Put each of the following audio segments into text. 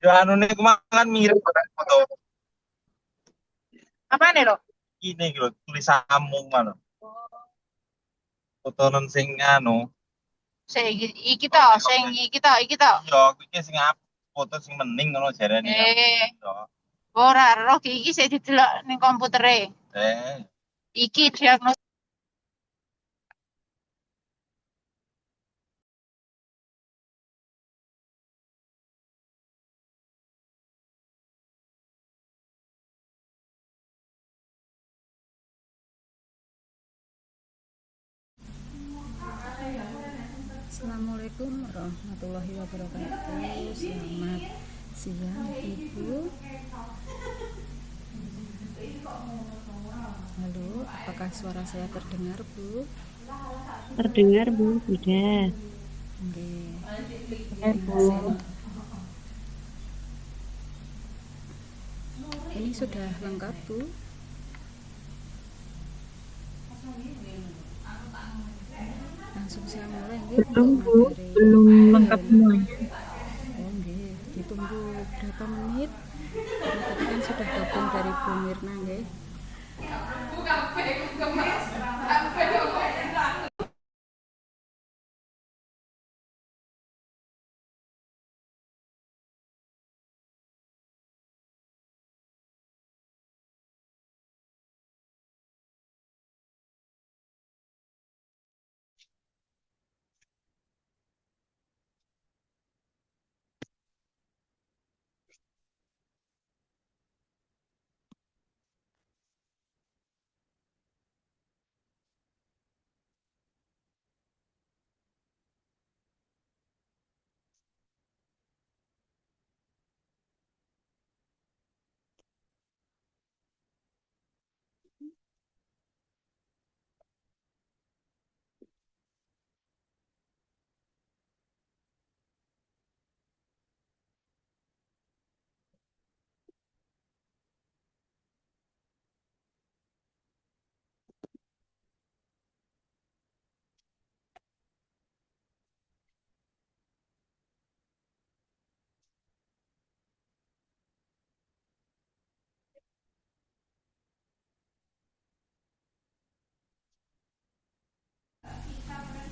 Ya anu niku kan mirip kan foto Apa nih lo? ini gitu tulis sambung kan. Foto non sing anu. Saya Oke. iki to. Iya, iki sing foto sing mending ngono jarene ya. Eh, Iya. ora roh iki saya didelok ning komputere. Eh, Iki diagnosis. Assalamualaikum warahmatullahi wabarakatuh. Selamat siang Ibu. Halo, apakah suara saya terdengar Bu? Terdengar Bu, sudah. Oke. Ya Bu. Ini sudah lengkap Bu? Langsung saya mulai nggih Belum untuk Bu, materi belum lengkap materi. semuanya. Oh nggih, ditunggu berapa menit? Karena tadi kan sudah gabung dari Bu Mirna nggih.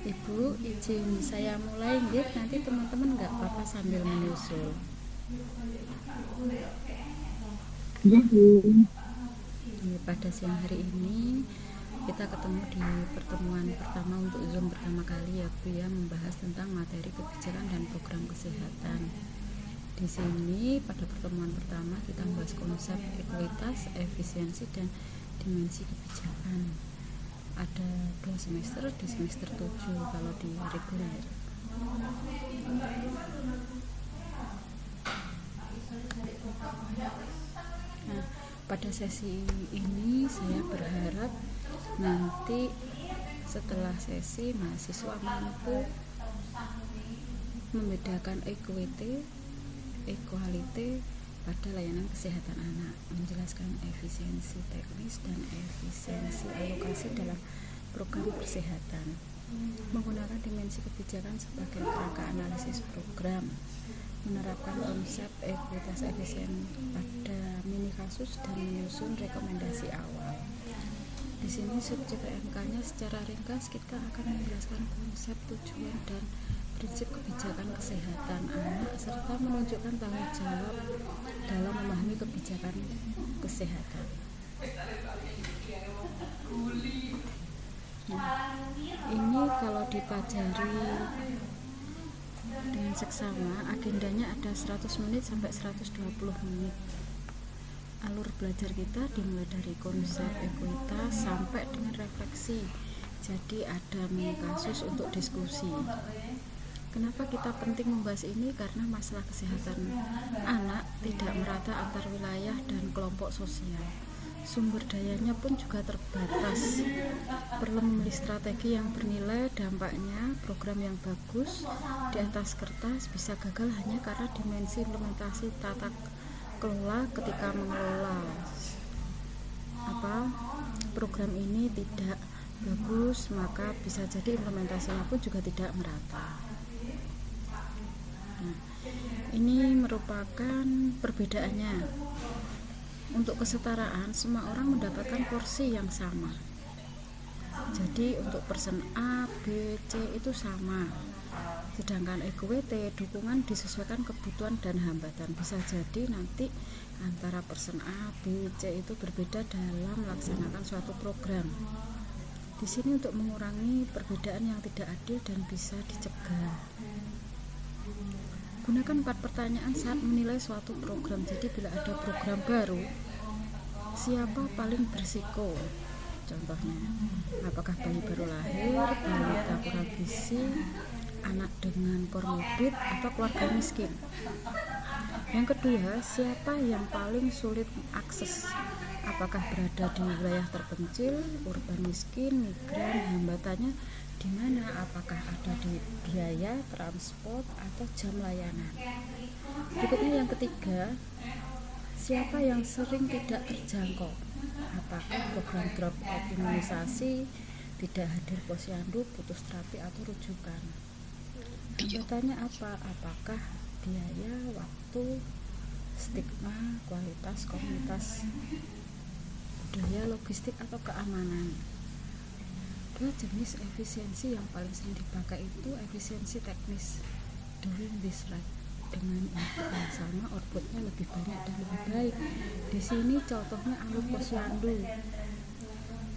Ibu, izin saya mulai nggih, nanti teman-teman nggak apa-apa sambil menyusul. Ya Bu. Pada siang hari ini kita ketemu di pertemuan pertama untuk Zoom pertama kali ya Bu ya, membahas tentang materi kebijakan dan program kesehatan. Di sini pada pertemuan pertama kita membahas konsep ekuitas, efisiensi dan dimensi kebijakan. Ada 2 semester, di semester 7 kalau di reguler. Nah, pada sesi ini saya berharap nanti setelah sesi mahasiswa mampu membedakan equity, equality pada layanan kesehatan anak, menjelaskan efisiensi teknis dan efisiensi alokasi dalam program kesehatan, menggunakan dimensi kebijakan sebagai kerangka analisis program, menerapkan konsep ekuitas efisien pada mini kasus dan menyusun rekomendasi awal. Di sini subjek PMK-nya secara ringkas kita akan menjelaskan konsep, tujuan dan prinsip kebijakan kesehatan anak serta menunjukkan tanggung jawab dalam memahami kebijakan kesehatan. Nah, ini kalau dipelajari dengan seksama, agendanya ada 100 menit sampai 120 menit. Alur belajar kita dimulai dari konsep ekuitas sampai dengan refleksi. Jadi ada mini kasus untuk diskusi. Kenapa kita penting membahas ini? Karena masalah kesehatan anak tidak merata antar wilayah dan kelompok sosial. Sumber dayanya pun juga terbatas. Perlu memilih strategi yang bernilai, dampaknya program yang bagus di atas kertas bisa gagal hanya karena dimensi implementasi tata kelola ketika mengelola program ini tidak bagus, maka bisa jadi implementasinya pun juga tidak merata. Nah, Ini merupakan perbedaannya. Untuk kesetaraan, semua orang mendapatkan porsi yang sama. Jadi untuk person A, B, C itu sama. Sedangkan EQWT dukungan disesuaikan kebutuhan dan hambatan. Bisa jadi nanti antara person A, B, C itu berbeda dalam melaksanakan suatu program. Di sini untuk mengurangi perbedaan yang tidak adil dan bisa dicegah. Gunakan 4 pertanyaan saat menilai suatu program. Jadi bila ada program baru, siapa paling berisiko? Contohnya, apakah bayi baru lahir, balita kurang gizi, anak dengan komorbid, atau keluarga miskin? Yang kedua, siapa yang paling sulit akses? Apakah berada di wilayah terpencil, urban miskin, migran? Hambatannya di mana? Apakah ada di biaya, transport, atau jam layanan? Berikutnya yang ketiga, siapa yang sering tidak terjangkau? Apakah program drop out imunisasi, tidak hadir posyandu, putus terapi, atau rujukan? Hambatannya apa? Apakah biaya, waktu, stigma, kualitas, komunitas, budaya, logistik, atau keamanan? Dua jenis efisiensi yang paling sering dipakai itu efisiensi teknis, doing this right. Dengan input yang sama, outputnya lebih banyak dan lebih baik. Di sini contohnya alur posyandu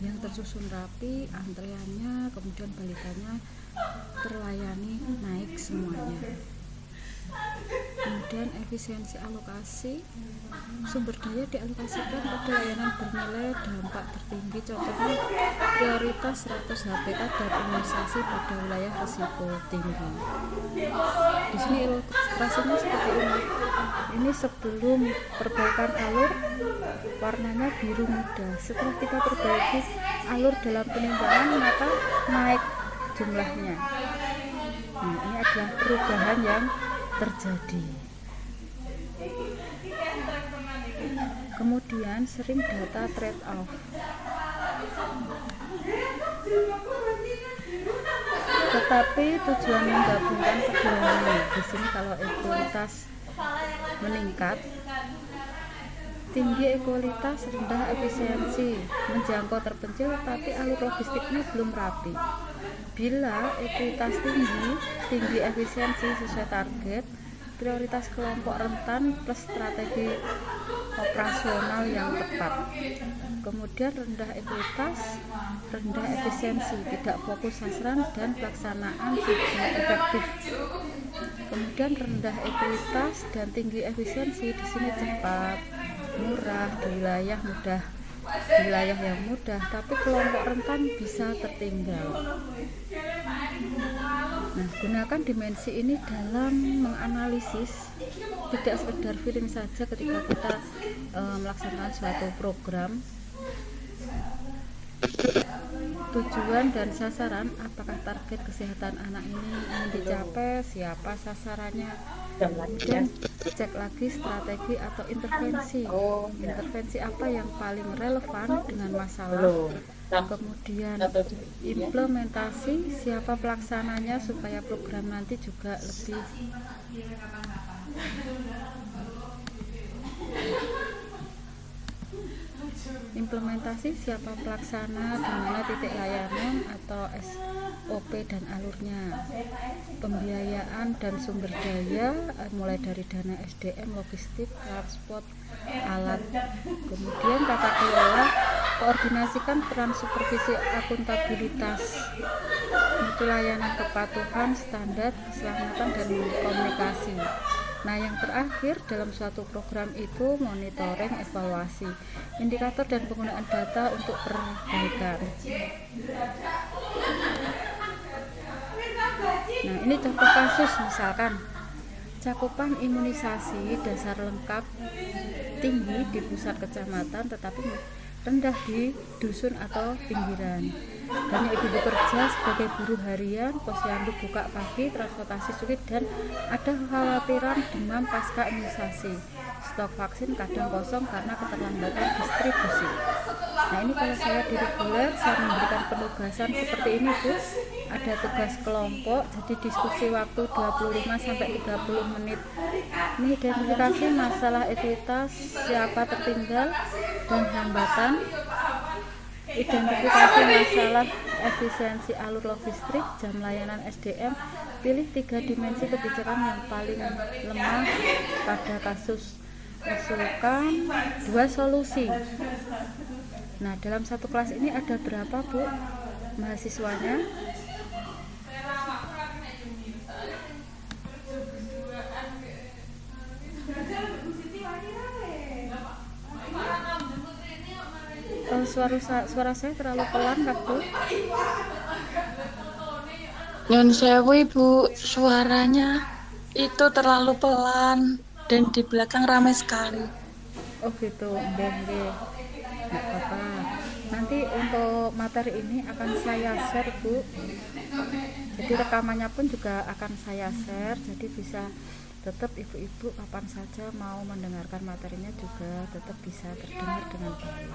yang tersusun rapi, antreannya, kemudian balikannya terlayani naik semuanya. Kemudian efisiensi alokasi, sumber daya dialokasikan pada layanan bernilai dampak tertinggi, contohnya prioritas 100 HPK dan imunisasi pada wilayah risiko tinggi. Di sini ilustrasinya seperti ini. Ini sebelum perbaikan alur, warnanya biru muda. Setelah kita perbaiki alur dalam penimbangan, maka naik jumlahnya. Nah, ini adalah perubahan yang terjadi. Kemudian sering data trade off. Tetapi tujuan menggabungkan keduanya. Di sini kalau ekualitas meningkat, tinggi ekualitas, rendah efisiensi, menjangkau terpencil tapi alur logistiknya belum rapi. Bila ekuitas tinggi efisiensi sesuai target, prioritas kelompok rentan plus strategi operasional yang tepat. Kemudian rendah ekuitas, rendah efisiensi, tidak fokus sasaran dan pelaksanaan tidak efektif. Kemudian rendah ekuitas dan tinggi efisiensi, di sini cepat, murah, di wilayah yang mudah, tapi kelompok rentan bisa tertinggal. Nah, gunakan dimensi ini dalam menganalisis, tidak sekedar feeling saja ketika kita melaksanakan suatu program. Tujuan dan sasaran, apakah target kesehatan anak ini ingin dicapai, siapa sasarannya, kemudian cek lagi strategi atau intervensi apa yang paling relevan dengan masalah, kemudian implementasi, siapa pelaksananya supaya program nanti juga lebih implementasi, siapa pelaksana, di mana titik layanan atau SOP dan alurnya, pembiayaan dan sumber daya mulai dari dana SDM, logistik, transport, alat, kemudian tata kelola, koordinasikan peran supervisi akuntabilitas, mutu layanan kepatuhan, standar, keselamatan, dan komunikasi. Nah, yang terakhir dalam suatu program itu monitoring, evaluasi, indikator dan penggunaan data untuk perbaikan. Nah, ini contoh kasus, misalkan cakupan imunisasi dasar lengkap tinggi di pusat kecamatan tetapi rendah di dusun atau pinggiran. Banyak ibu bekerja sebagai buruh harian, posyandu buka pagi, transportasi sulit, dan ada kekhawatiran demam pasca imunisasi. Stok vaksin kadang kosong karena keterlambatan distribusi. Nah, ini kalau saya di reguler, saya memberikan penugasan seperti ini, Bu. ada tugas kelompok, jadi diskusi waktu 25 sampai 30 menit. Ini identifikasi masalah ekuitas, siapa tertinggal dan hambatan. Identifikasi masalah efisiensi alur logistik, jam layanan SDM. Pilih 3 dimensi kebijakan yang paling lemah pada kasus. Usulkan 2 solusi. Nah, dalam satu kelas ini ada berapa, Bu, mahasiswanya? Suara saya terlalu pelan, Kak, Bu? Nyun sewu Ibu, suaranya itu terlalu pelan dan di belakang ramai sekali. Oh gitu, nggak apa-apa. Nanti untuk materi ini akan saya share, Bu. Jadi rekamannya pun juga akan saya share, jadi bisa tetap ibu-ibu kapan saja mau mendengarkan materinya juga tetap bisa terdengar dengan baik.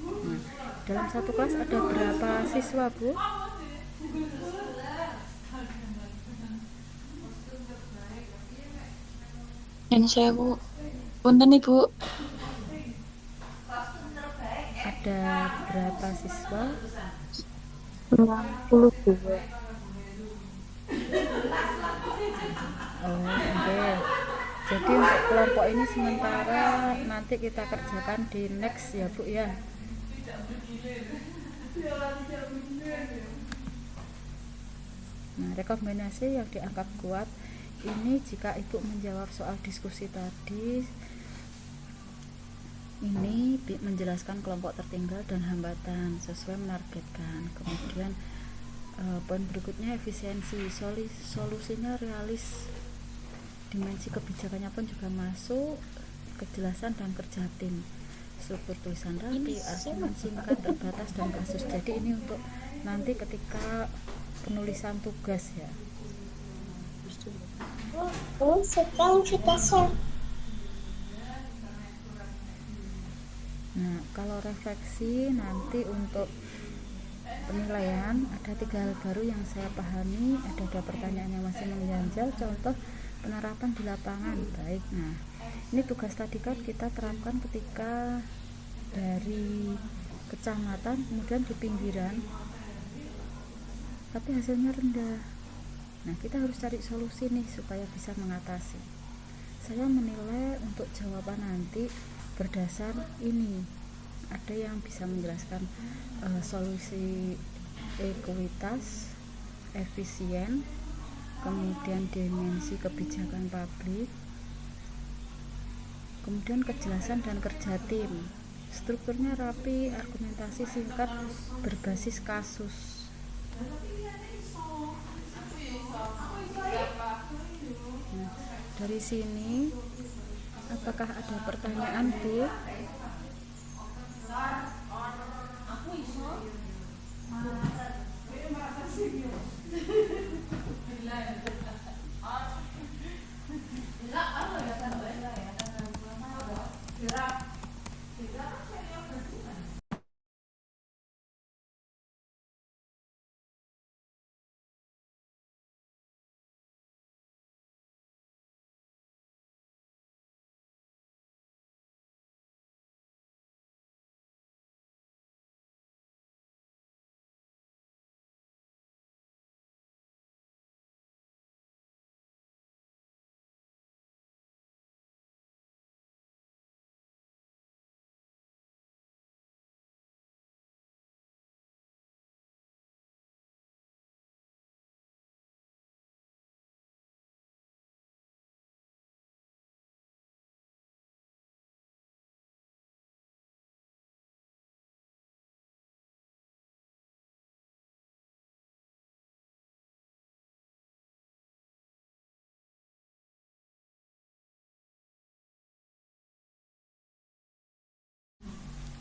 Nah, dalam satu kelas ada berapa siswa, Bu? Nyun sewu, punten Ibu. Ada berapa siswa? 62. Oh, oke. Jadi untuk kelompok ini sementara nanti kita kerjakan di next ya, Bu ya. Nah, rekomendasi yang dianggap kuat ini jika Ibu menjawab soal diskusi tadi ini menjelaskan kelompok tertinggal dan hambatan sesuai menargetkan. Kemudian poin berikutnya efisiensi, solusinya realis, dimensi kebijakannya pun juga masuk, kejelasan dan kerja tim, struktur tulisan rapi, argumen singkat, terbatas dan kasus. Jadi ini untuk nanti ketika penulisan tugas ya. Nah, kalau refleksi nanti untuk penilaian ada 3 hal baru yang saya pahami, ada pertanyaan yang masih mengganjal, contoh penerapan di lapangan. Baik, nah ini tugas tadi kan kita terapkan ketika dari kecamatan kemudian di pinggiran, tapi hasilnya rendah. Nah, kita harus cari solusi nih supaya bisa mengatasi. Saya menilai untuk jawaban nanti berdasar ini, ada yang bisa menjelaskan solusi ekuitas, efisien, kemudian dimensi kebijakan publik, kemudian kejelasan dan kerja tim, strukturnya rapi, argumentasi singkat, berbasis kasus. Nah, dari sini apakah ada pertanyaan, Bu?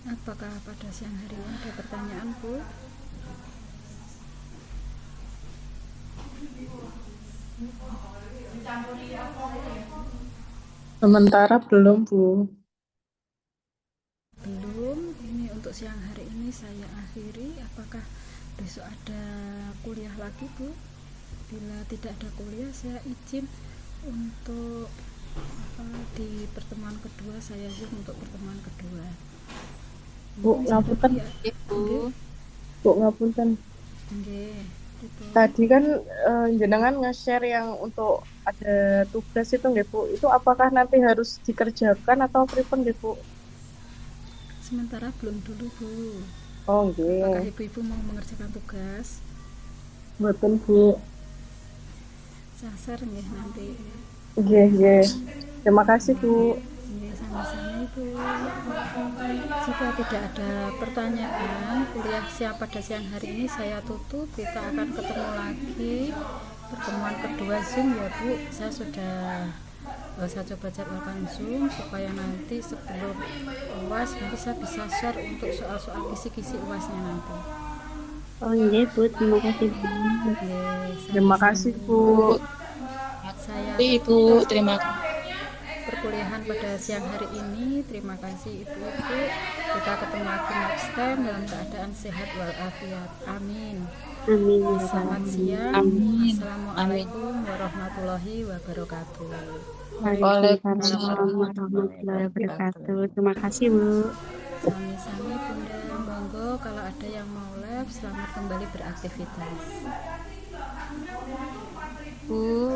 Apakah pada siang hari ini ada pertanyaan, Bu? Sementara belum, Bu. Belum. Ini untuk siang hari ini saya akhiri. Apakah besok ada kuliah lagi Bu. Bila tidak ada kuliah saya izin untuk di pertemuan kedua, saya zoom untuk pertemuan kedua. Bu, ngapunten. Ibu. Bu, ngapunten. Nggih, gitu. Tadi kan jenengan nge-share yang untuk ada tugas itu nggih Bu. Itu apakah nanti harus dikerjakan atau pripun nggih Bu? Sementara belum dulu Bu. Oh Apakah nggih. ibu-ibu mau mengerjakan tugas? Mboten Bu. Sasar nggih nanti. Nggih, nggih. Terima kasih Bu. Nggih, sama-sama Ibu. Jika tidak ada pertanyaan, kuliah siang pada siang hari ini saya tutup. Kita akan ketemu lagi pertemuan kedua Zoom ya Bu. Saya coba jadwalkan Zoom supaya nanti sebelum UAS nanti saya bisa share untuk soal-soal kisi-kisi UASnya nanti. Oh iya Bu, terima kasih Bu. Nggih, Terima sama-sama. kasih Bu. Saya Ibu, tutup terima kasih. perkuliahan pada siang hari ini. Terima kasih Ibu-ibu. Kita ketemu lagi next time dalam keadaan sehat walafiat. Amin. Amin. Selamat siang. Amin. Assalamualaikum warahmatullahi wabarakatuh. Waalaikumsalam warahmatullahi wabarakatuh. Terima kasih Bu. Sami-sami Bunda. Monggo kalau ada yang mau live, selamat kembali beraktivitas. Bu.